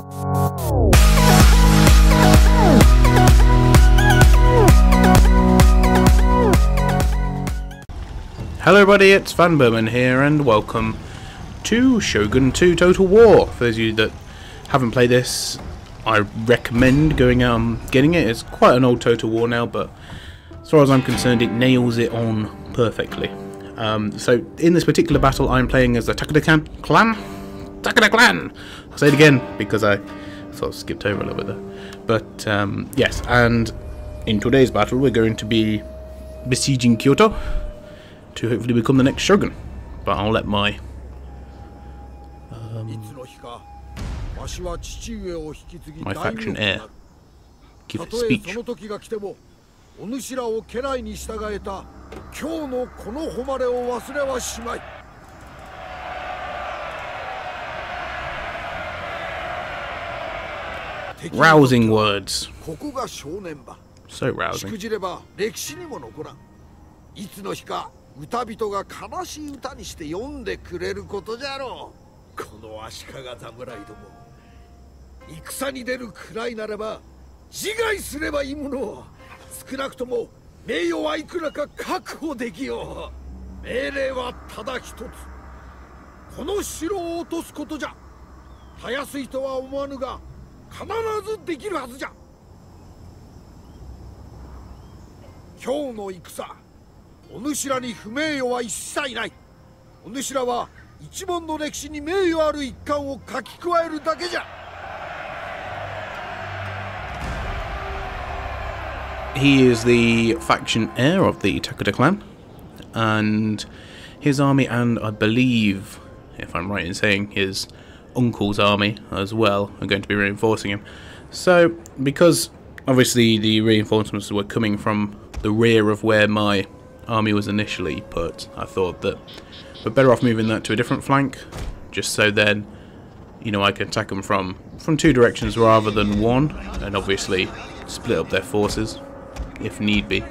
Hello everybody, it's vanburman here and welcome to Shogun 2 Total War. For those of you that haven't played this, I recommend going out and getting it. It's quite an old Total War now, but as far as I'm concerned it nails it on perfectly. So in this particular battle I'm playing as the Takeda clan? Takeda clan! I'll say it again because I sort of skipped over a little bit there. But yes, and in today's battle we're going to be besieging Kyoto to hopefully become the next Shogun. But I'll let my faction heir give a speech. Rousing words. So rousing. 歌人が悲しい歌にして読んでくれることじゃろう。この足利侍ども、戦に出るくらいならば自害すればいいもの。少なくとも名誉はいくらか確保できよう。命令はただ一つ。この城を落とすことじゃ。たやすいとは思わぬが必ずできるはずじゃ。今日の戦。 お主らに不名誉は一切ない。お主らは一門の歴史に名誉ある一環を書き加えるだけじゃ。He is the faction heir of the Takeda clan, and his army, and I believe, if I'm right in saying, his uncle's army as well, are going to be reinforcing him. So, because obviously the reinforcements were coming from the rear of where my army was initially put, I thought that we're better off moving that to a different flank, just so then, you know, I can attack them from two directions rather than one, and obviously split up their forces if need be.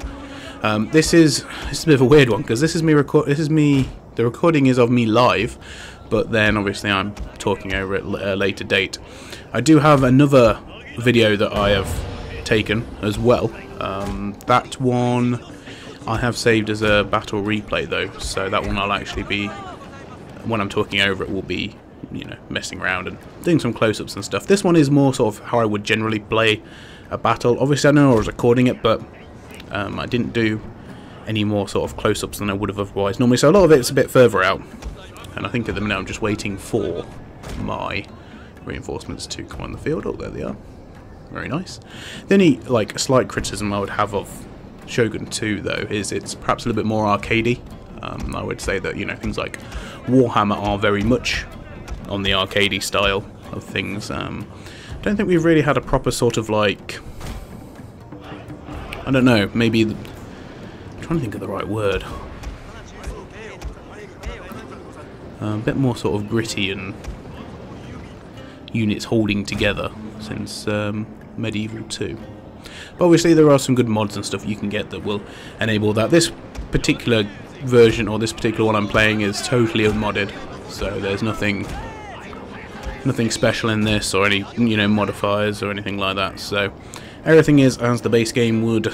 This is a bit of a weird one because this is me. The recording is of me live, but then obviously I'm talking over it at a later date. I do have another video that I have taken as well. That one I have saved as a battle replay though, so that one I'll actually be, when I'm talking over it, will be, you know, messing around and doing some close-ups and stuff. This one is more sort of how I would generally play a battle. Obviously I know I was recording it, but I didn't do any more sort of close-ups than I would have otherwise normally, so a lot of it's a bit further out, and I think at the minute I'm just waiting for my reinforcements to come on the field. Oh, there they are. Very nice. The only, like, slight criticism I would have of Shogun 2 though is it's perhaps a little bit more arcadey. I would say that, you know, things like Warhammer are very much on the arcadey style of things. Don't think we've really had a proper sort of, like, I don't know, maybe I'm trying to think of the right word. A bit more sort of gritty and units holding together since Medieval 2. But obviously there are some good mods and stuff you can get that will enable that. This particular version, or this particular one I'm playing, is totally unmodded, so there's nothing special in this or any, you know, modifiers or anything like that. So everything is as the base game would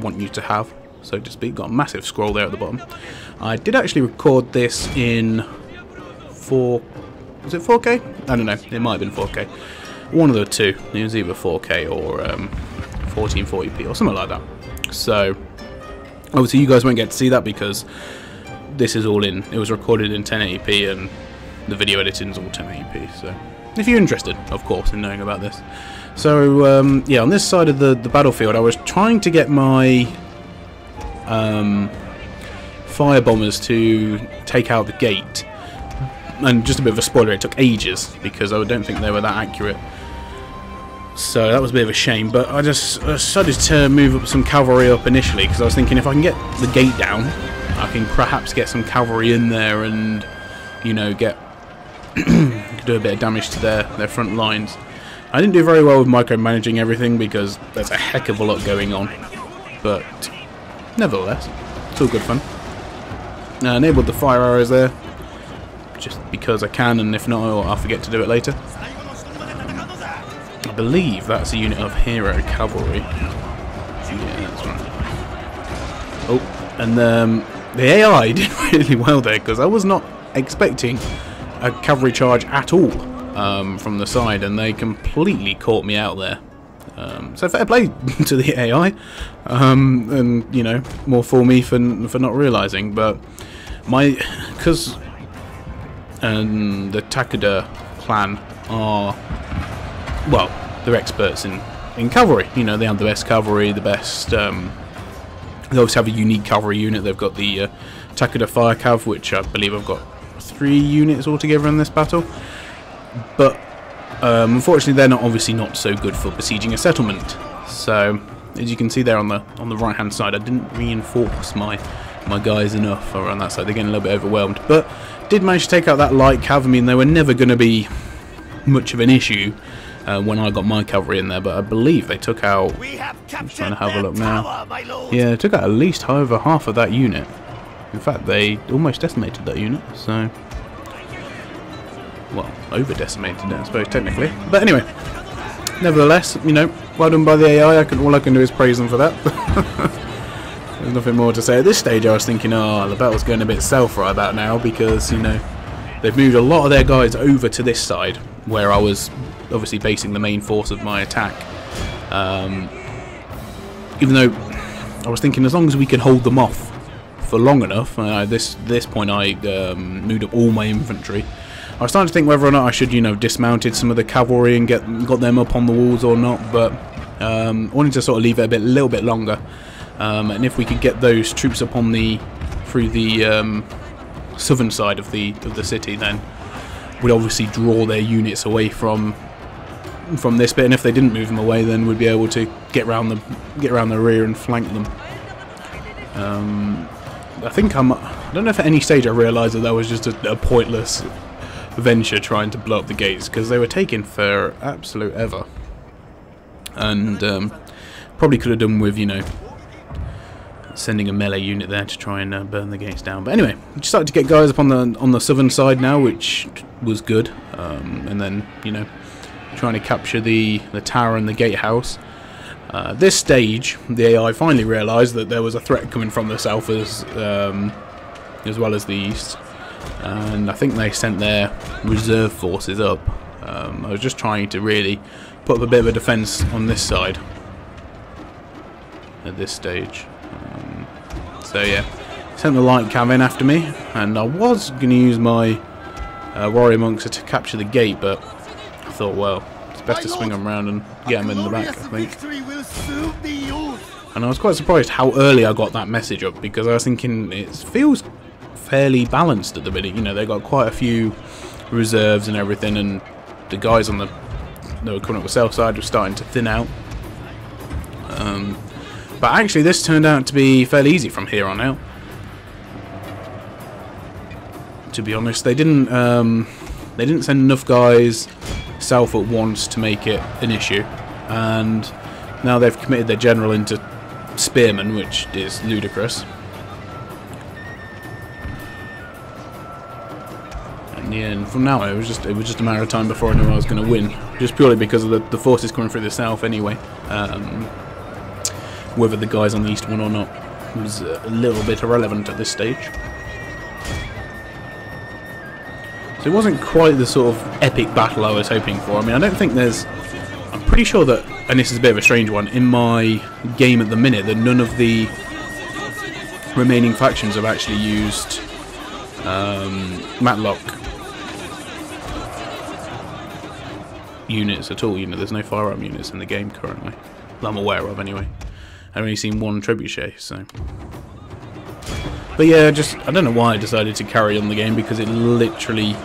want you to have, so to speak. Got a massive scroll there at the bottom. I did actually record this in was it 4K? I don't know, it might have been 4K. One of the two. It was either 4K or 1440p or something like that. So obviously you guys won't get to see that because this is all in. It was recorded in 1080p and the video editing is all 1080p. So if you're interested, of course, in knowing about this. So yeah, on this side of the battlefield, I was trying to get my fire bombers to take out the gate. And just a bit of a spoiler, it took ages because I don't think they were that accurate. So that was a bit of a shame, but I just decided to move up some cavalry up initially because I was thinking if I can get the gate down, I can perhaps get some cavalry in there and, you know, do a bit of damage to their front lines. I didn't do very well with micromanaging everything because there's a heck of a lot going on, but nevertheless, it's all good fun. Enabled the fire arrows there, just because I can, and if not, I'll forget to do it later. I believe that's a unit of hero cavalry. Yeah, that's right. Oh, and the AI did really well there, because I was not expecting a cavalry charge at all from the side, and they completely caught me out there. So fair play to the AI, and you know, more for me for not realising. But because the Takeda clan are, well, they're experts in cavalry. You know, they have the best cavalry, the best. They always have a unique cavalry unit. They've got the Takeda Fire Cav, which I believe I've got 3 units altogether in this battle, but. Unfortunately, they're obviously not so good for besieging a settlement. So, as you can see there on the right hand side, I didn't reinforce my guys enough on that side. They're getting a little bit overwhelmed, but did manage to take out that light cav. I mean, they were never going to be much of an issue when I got my cavalry in there. But I believe they took out. I'm just trying to have a look now. Yeah, they took out at least over half of that unit. In fact, they almost decimated that unit. So. Well, over-decimated it, I suppose, technically. But anyway, nevertheless, you know, well done by the AI. All I can do is praise them for that. There's nothing more to say. At this stage, I was thinking, oh, the battle's going a bit south right about now, because, you know, they've moved a lot of their guys over to this side, where I was obviously basing the main force of my attack. Even though I was thinking, as long as we can hold them off for long enough, this point I moved up all my infantry. I was starting to think whether or not I should, you know, dismounted some of the cavalry and got them up on the walls or not, but I wanted to sort of leave it a little bit longer, and if we could get those troops up on through the southern side of the city, then we'd obviously draw their units away from this bit, and if they didn't move them away, then we'd be able to get around the rear and flank them. I think I don't know if at any stage I realised that was just a pointless venture trying to blow up the gates, because they were taking for absolute ever, and probably could have done with, you know, sending a melee unit there to try and burn the gates down. But anyway, we started to get guys up on the southern side now, which was good, and then, you know, trying to capture the tower and the gatehouse. This stage, the AI finally realised that there was a threat coming from the south as well as the east. And I think they sent their reserve forces up. I was just trying to really put up a bit of a defence on this side at this stage. So yeah, sent the light cav in after me, and I was going to use my warrior monks to capture the gate, but I thought, well, it's best to swing them around and get them in the back, I think. And I was quite surprised how early I got that message up, because I was thinking it feels fairly balanced at the minute. You know, they got quite a few reserves and everything, and the guys that were coming up the south side were starting to thin out. But actually, this turned out to be fairly easy from here on out. To be honest, they didn't send enough guys south at once to make it an issue, and now they've committed their general into spearmen, which is ludicrous. Yeah, and from now on, it was just a matter of time before I knew I was going to win, just purely because of the forces coming through the south anyway. Whether the guys on the east won or not was a little bit irrelevant at this stage. So it wasn't quite the sort of epic battle I was hoping for. I mean, I don't think I'm pretty sure that, and this is a bit of a strange one, in my game at the minute, that none of the remaining factions have actually used Matlock units at all. You know, there's no firearm units in the game currently, that I'm aware of anyway. I've only seen one trebuchet, so. But yeah, I don't know why I decided to carry on the game, because it literally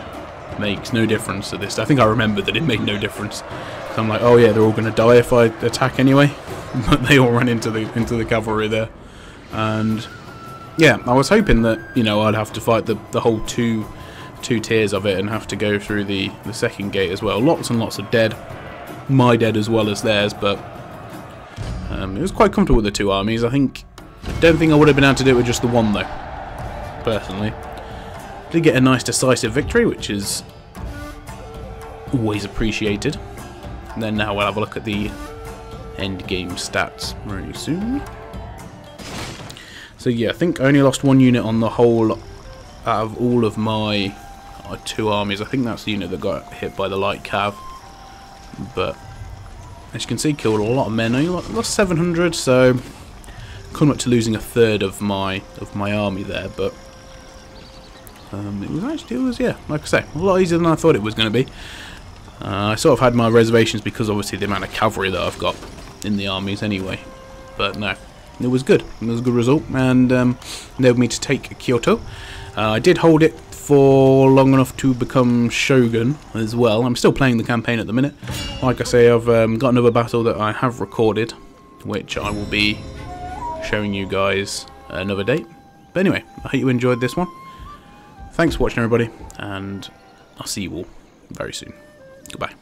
makes no difference to this. I think I remembered that it made no difference. So I'm like, oh yeah, they're all going to die if I attack anyway. But they all run into the cavalry there, and yeah, I was hoping that, you know, I'd have to fight the whole two tiers of it and have to go through the second gate as well. Lots and lots of dead, my dead as well as theirs, but it was quite comfortable with the two armies. I don't think I would have been able to do it with just the one though, personally. Did get a nice decisive victory, which is always appreciated. And then now we'll have a look at the end game stats very soon. So yeah, I think I only lost 1 unit on the whole out of all of my 2 armies. I think that's the unit that got hit by the light cav. But as you can see, killed a lot of men. I lost 700, so come up to losing a third of my army there. But it was yeah, like I say, a lot easier than I thought it was going to be. I sort of had my reservations because obviously the amount of cavalry that I've got in the armies anyway. But no, it was good. It was a good result, and enabled me to take Kyoto. I did hold it for long enough to become Shogun as well. I'm still playing the campaign at the minute. Like I say, I've got another battle that I have recorded, which I will be showing you guys another date. But anyway, I hope you enjoyed this one. Thanks for watching, everybody, and I'll see you all very soon. Goodbye.